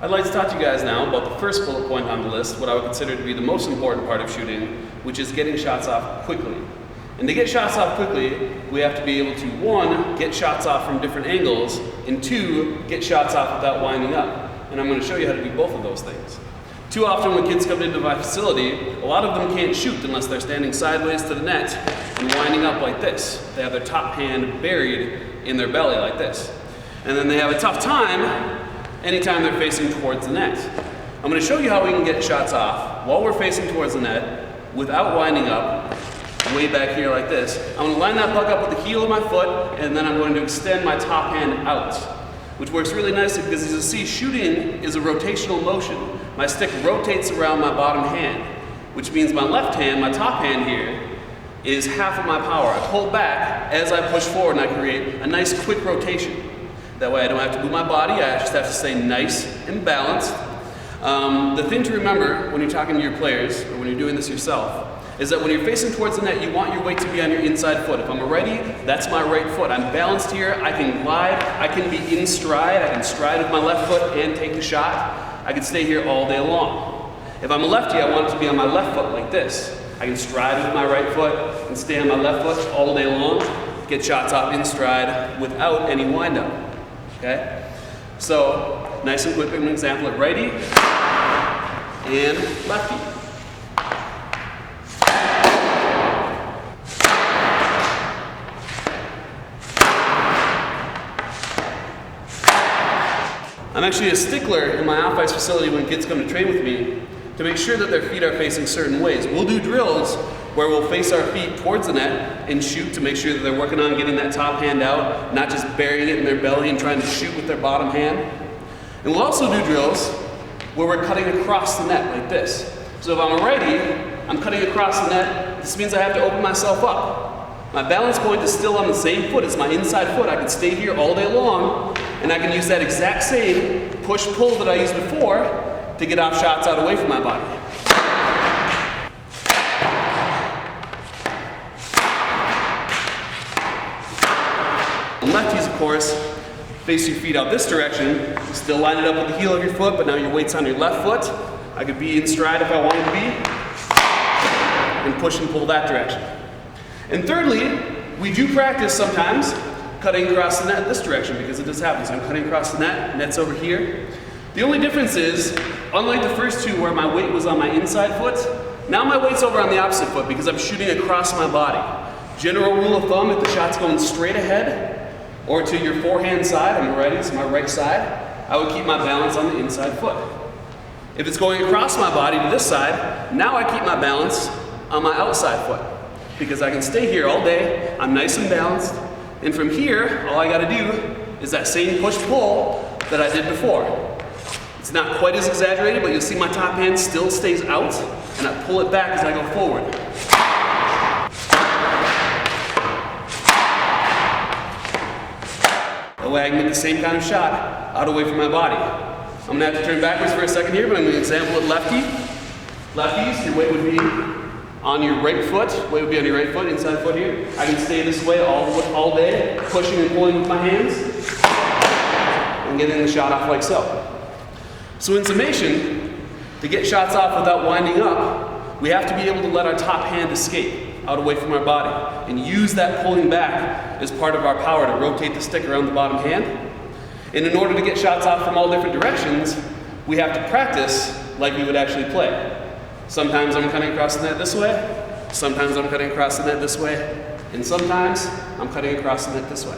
I'd like to talk to you guys now about the first bullet point on the list, what I would consider to be the most important part of shooting, which is getting shots off quickly. And to get shots off quickly, we have to be able to, one, get shots off from different angles, and two, get shots off without winding up. And I'm going to show you how to do both of those things. Too often when kids come into my facility, a lot of them can't shoot unless they're standing sideways to the net and winding up like this. They have their top hand buried in their belly like this. And then they have a tough time anytime they're facing towards the net. I'm going to show you how we can get shots off while we're facing towards the net without winding up way back here like this. I'm going to line that puck up with the heel of my foot, and then I'm going to extend my top hand out, which works really nicely because, as you see, shooting is a rotational motion. My stick rotates around my bottom hand, which means my left hand, my top hand here, is half of my power. I pull back as I push forward and I create a nice quick rotation. That way I don't have to move my body, I just have to stay nice and balanced. The thing to remember when you're talking to your players, or when you're doing this yourself, is that when you're facing towards the net, you want your weight to be on your inside foot. If I'm a righty, that's my right foot. I'm balanced here, I can glide, I can be in stride, I can stride with my left foot and take the shot. I can stay here all day long. If I'm a lefty, I want it to be on my left foot like this. I can stride with my right foot and stay on my left foot all day long, get shots off in stride without any wind-up. Okay? So, nice and quick, an example at righty and lefty. I'm actually a stickler in my off-ice facility when kids come to train with me to make sure that their feet are facing certain ways. We'll do drills where we'll face our feet towards the net and shoot to make sure that they're working on getting that top hand out, not just burying it in their belly and trying to shoot with their bottom hand. And we'll also do drills where we're cutting across the net like this. So if I'm a righty, I'm cutting across the net. This means I have to open myself up. My balance point is still on the same foot. It's my inside foot. I can stay here all day long, and I can use that exact same push-pull that I used before to get off shots out away from my body. Lefties, of course, face your feet out this direction. Still line it up with the heel of your foot, but now your weight's on your left foot. I could be in stride if I wanted to be, and push and pull that direction. And thirdly, we do practice sometimes cutting across the net this direction because it just happens. I'm cutting across the net, net's over here. The only difference is, unlike the first two where my weight was on my inside foot, now my weight's over on the opposite foot because I'm shooting across my body. General rule of thumb, if the shot's going straight ahead or to your forehand side, I'm a righty, so my right side, I would keep my balance on the inside foot. If it's going across my body to this side, now I keep my balance on my outside foot because I can stay here all day, I'm nice and balanced, and from here, all I gotta do is that same push-pull that I did before. It's not quite as exaggerated, but you'll see my top hand still stays out, and I pull it back as I go forward. That way I can get the same kind of shot out away from my body. I'm gonna have to turn backwards for a second here, but I'm gonna example it lefty. Lefties, your weight would be on your right foot, weight would be on your right foot, inside foot here. I can stay this way all day, pushing and pulling with my hands, and getting the shot off like so. So in summation, to get shots off without winding up, we have to be able to let our top hand escape out away from our body and use that pulling back as part of our power to rotate the stick around the bottom hand. And in order to get shots off from all different directions, we have to practice like we would actually play. Sometimes I'm cutting across the net this way, sometimes I'm cutting across the net this way, and sometimes I'm cutting across the net this way.